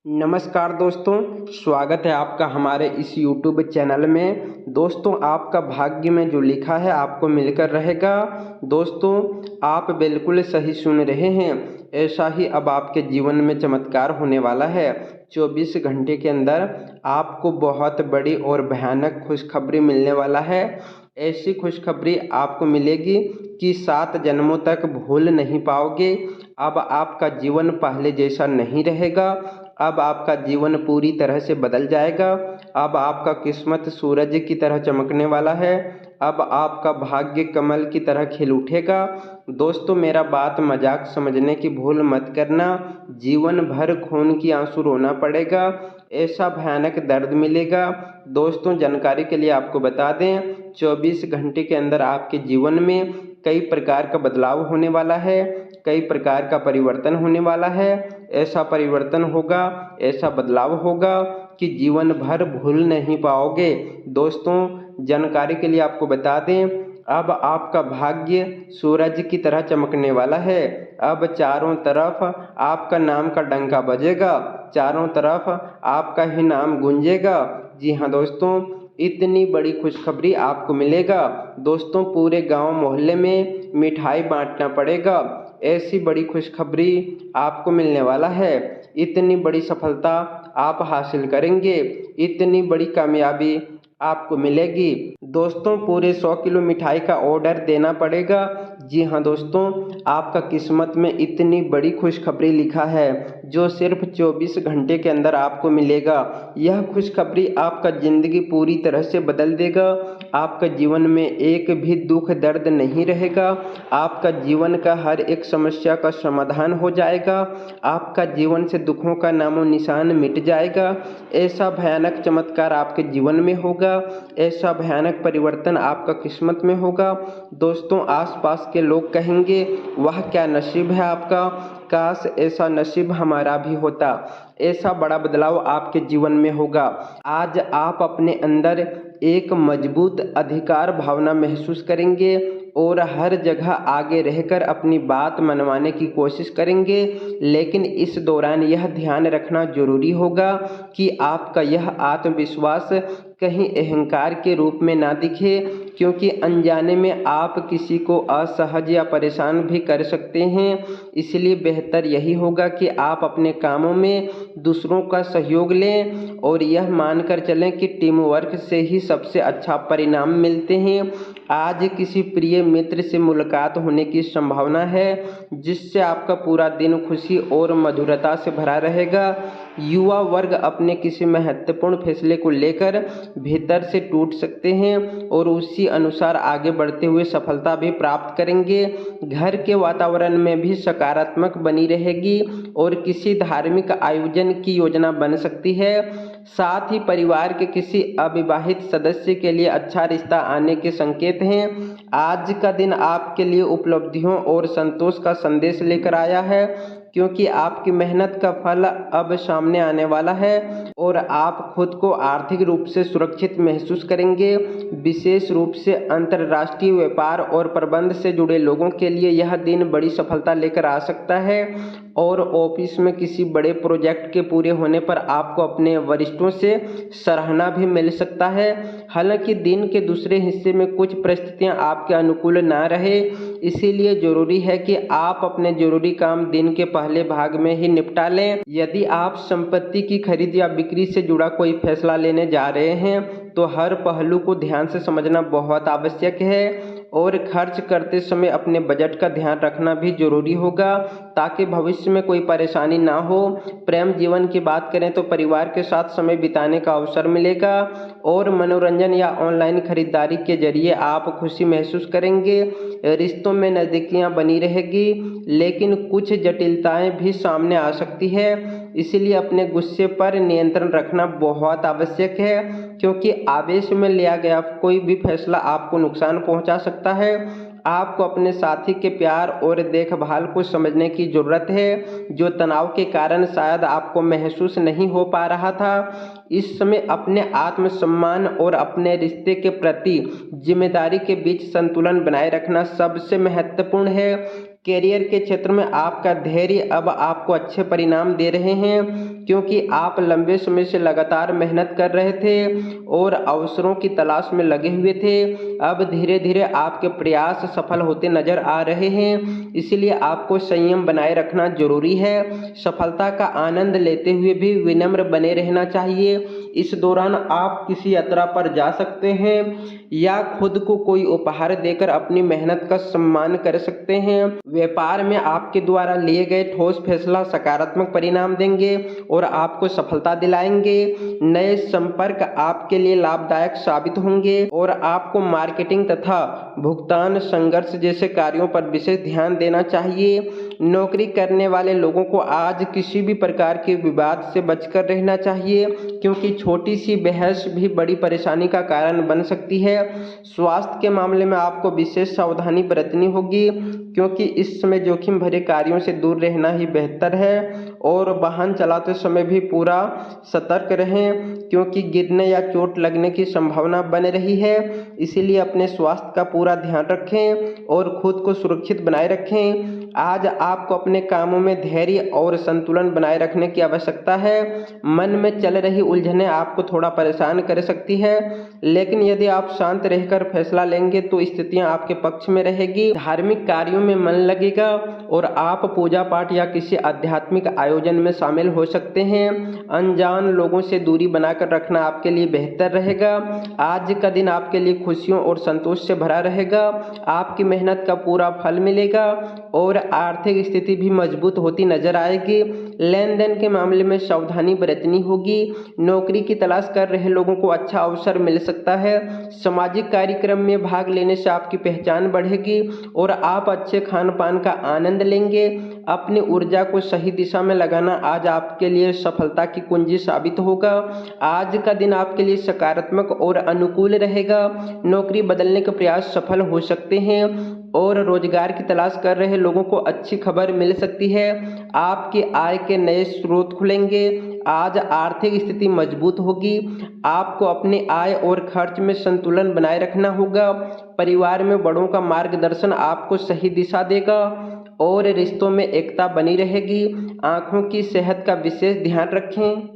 नमस्कार दोस्तों, स्वागत है आपका हमारे इस YouTube चैनल में। दोस्तों, आपका भाग्य में जो लिखा है आपको मिलकर रहेगा। दोस्तों, आप बिल्कुल सही सुन रहे हैं। ऐसा ही अब आपके जीवन में चमत्कार होने वाला है। 24 घंटे के अंदर आपको बहुत बड़ी और भयानक खुशखबरी मिलने वाला है। ऐसी खुशखबरी आपको मिलेगी कि 7 जन्मों तक भूल नहीं पाओगे। अब आपका जीवन पहले जैसा नहीं रहेगा। अब आपका जीवन पूरी तरह से बदल जाएगा। अब आपका किस्मत सूरज की तरह चमकने वाला है। अब आपका भाग्य कमल की तरह खिल उठेगा। दोस्तों, मेरा बात मजाक समझने की भूल मत करना। जीवन भर खून की आंसू रोना पड़ेगा। ऐसा भयानक दर्द मिलेगा। दोस्तों, जानकारी के लिए आपको बता दें, 24 घंटे के अंदर आपके जीवन में कई प्रकार का बदलाव होने वाला है। कई प्रकार का परिवर्तन होने वाला है। ऐसा परिवर्तन होगा, ऐसा बदलाव होगा कि जीवन भर भूल नहीं पाओगे। दोस्तों, जानकारी के लिए आपको बता दें, अब आपका भाग्य सूरज की तरह चमकने वाला है। अब चारों तरफ आपका नाम का डंका बजेगा। चारों तरफ आपका ही नाम गूंजेगा। जी हाँ दोस्तों, इतनी बड़ी खुशखबरी आपको मिलेगा। दोस्तों, पूरे गांव मोहल्ले में मिठाई बांटना पड़ेगा। ऐसी बड़ी खुशखबरी आपको मिलने वाला है। इतनी बड़ी सफलता आप हासिल करेंगे। इतनी बड़ी कामयाबी आपको मिलेगी। दोस्तों, पूरे 100 किलो मिठाई का ऑर्डर देना पड़ेगा। जी हाँ दोस्तों, आपका किस्मत में इतनी बड़ी खुशखबरी लिखा है जो सिर्फ 24 घंटे के अंदर आपको मिलेगा। यह खुशखबरी आपका ज़िंदगी पूरी तरह से बदल देगा। आपका जीवन में एक भी दुख दर्द नहीं रहेगा। आपका जीवन का हर एक समस्या का समाधान हो जाएगा। आपका जीवन से दुखों का नामो निशान मिट जाएगा। ऐसा भयानक चमत्कार आपके जीवन में होगा। ऐसा भयानक परिवर्तन आपका किस्मत में होगा। दोस्तों, आसपास के लोग कहेंगे, वह क्या नसीब है आपका, काश ऐसा नसीब हमारा भी होता। ऐसा बड़ा बदलाव आपके जीवन में होगा। आज आप अपने अंदर एक मजबूत अधिकार भावना महसूस करेंगे और हर जगह आगे रहकर अपनी बात मनवाने की कोशिश करेंगे। लेकिन इस दौरान यह ध्यान रखना जरूरी होगा कि आपका यह आत्मविश्वास कहीं अहंकार के रूप में ना दिखे, क्योंकि अनजाने में आप किसी को असहज या परेशान भी कर सकते हैं। इसलिए बेहतर यही होगा कि आप अपने कामों में दूसरों का सहयोग लें और यह मानकर चलें कि टीम वर्क से ही सबसे अच्छा परिणाम मिलते हैं। आज किसी प्रिय मित्र से मुलाकात होने की संभावना है, जिससे आपका पूरा दिन खुशी और मधुरता से भरा रहेगा। युवा वर्ग अपने किसी महत्वपूर्ण फैसले को लेकर भीतर से टूट सकते हैं और उसी अनुसार आगे बढ़ते हुए सफलता भी प्राप्त करेंगे। घर के वातावरण में भी सकारात्मक बनी रहेगी और किसी धार्मिक आयोजन की योजना बन सकती है। साथ ही परिवार के किसी अविवाहित सदस्य के लिए अच्छा रिश्ता आने के संकेत हैं। आज का दिन आपके लिए उपलब्धियों और संतोष का संदेश लेकर आया है, क्योंकि आपकी मेहनत का फल अब सामने आने वाला है और आप खुद को आर्थिक रूप से सुरक्षित महसूस करेंगे। विशेष रूप से अंतर्राष्ट्रीय व्यापार और प्रबंध से जुड़े लोगों के लिए यह दिन बड़ी सफलता लेकर आ सकता है और ऑफिस में किसी बड़े प्रोजेक्ट के पूरे होने पर आपको अपने वरिष्ठों से सराहना भी मिल सकता है। हालांकि दिन के दूसरे हिस्से में कुछ परिस्थितियां आपके अनुकूल ना रहे, इसीलिए जरूरी है कि आप अपने जरूरी काम दिन के पहले भाग में ही निपटा लें। यदि आप संपत्ति की खरीद या बिक्री से जुड़ा कोई फैसला लेने जा रहे हैं तो हर पहलू को ध्यान से समझना बहुत आवश्यक है और खर्च करते समय अपने बजट का ध्यान रखना भी जरूरी होगा, ताकि भविष्य में कोई परेशानी ना हो। प्रेम जीवन की बात करें तो परिवार के साथ समय बिताने का अवसर मिलेगा और मनोरंजन या ऑनलाइन खरीदारी के जरिए आप खुशी महसूस करेंगे। रिश्तों में नज़दीकियां बनी रहेगी, लेकिन कुछ जटिलताएं भी सामने आ सकती है। इसीलिए अपने गुस्से पर नियंत्रण रखना बहुत आवश्यक है, क्योंकि आवेश में लिया गया कोई भी फैसला आपको नुकसान पहुंचा सकता है। आपको अपने साथी के प्यार और देखभाल को समझने की ज़रूरत है, जो तनाव के कारण शायद आपको महसूस नहीं हो पा रहा था। इस समय अपने आत्मसम्मान और अपने रिश्ते के प्रति जिम्मेदारी के बीच संतुलन बनाए रखना सबसे महत्वपूर्ण है। कैरियर के क्षेत्र में आपका धैर्य अब आपको अच्छे परिणाम दे रहे हैं, क्योंकि आप लंबे समय से लगातार मेहनत कर रहे थे और अवसरों की तलाश में लगे हुए थे। अब धीरे धीरे आपके प्रयास सफल होते नजर आ रहे हैं, इसलिए आपको संयम बनाए रखना जरूरी है। सफलता का आनंद लेते हुए भी विनम्र बने रहना चाहिए। इस दौरान आप किसी यात्रा पर जा सकते हैं या खुद को कोई उपहार देकर अपनी मेहनत का सम्मान कर सकते हैं। व्यापार में आपके द्वारा लिए गए ठोस फैसला सकारात्मक परिणाम देंगे और आपको सफलता दिलाएंगे। नए संपर्क आपके लिए लाभदायक साबित होंगे और आपको मार्केटिंग तथा भुगतान संघर्ष जैसे कार्यों पर विशेष ध्यान देना चाहिए। नौकरी करने वाले लोगों को आज किसी भी प्रकार के विवाद से बचकर रहना चाहिए, क्योंकि छोटी सी बहस भी बड़ी परेशानी का कारण बन सकती है। स्वास्थ्य के मामले में आपको विशेष सावधानी बरतनी होगी, क्योंकि इस समय जोखिम भरे कार्यों से दूर रहना ही बेहतर है। और वाहन चलाते समय भी पूरा सतर्क रहें, क्योंकि गिरने या चोट लगने की संभावना बन रही है। इसीलिए अपने स्वास्थ्य का पूरा ध्यान रखें और खुद को सुरक्षित बनाए रखें। आज आपको अपने कामों में धैर्य और संतुलन बनाए रखने की आवश्यकता है। मन में चल रही उलझनें आपको थोड़ा परेशान कर सकती है, लेकिन यदि आप शांत रहकर फैसला लेंगे तो स्थितियां आपके पक्ष में रहेगी। धार्मिक कार्यों में मन लगेगा और आप पूजा पाठ या किसी आध्यात्मिक आयोजन में शामिल हो सकते हैं। अनजान लोगों से दूरी बनाकर रखना आपके लिए बेहतर रहेगा। आज का दिन आपके लिए खुशियों और संतोष से भरा रहेगा। आपकी मेहनत का पूरा फल मिलेगा और आर्थिक स्थिति भी मजबूत होती नजर आएगी। लेन देन के मामले में सावधानी बरतनी होगी। नौकरी की तलाश कर रहे लोगों को अच्छा अवसर मिल सकता है। सामाजिक कार्यक्रम में भाग लेने से आपकी पहचान बढ़ेगी और आप अच्छे खान पान का आनंद लेंगे। अपनी ऊर्जा को सही दिशा में लगाना आज आपके लिए सफलता की कुंजी साबित होगा। आज का दिन आपके लिए सकारात्मक और अनुकूल रहेगा। नौकरी बदलने के प्रयास सफल हो सकते हैं और रोजगार की तलाश कर रहे लोगों को अच्छी खबर मिल सकती है। आपकी आय के नए स्रोत खुलेंगे। आज आर्थिक स्थिति मजबूत होगी। आपको अपनी आय और खर्च में संतुलन बनाए रखना होगा। परिवार में बड़ों का मार्गदर्शन आपको सही दिशा देगा और रिश्तों में एकता बनी रहेगी। आंखों की सेहत का विशेष ध्यान रखें।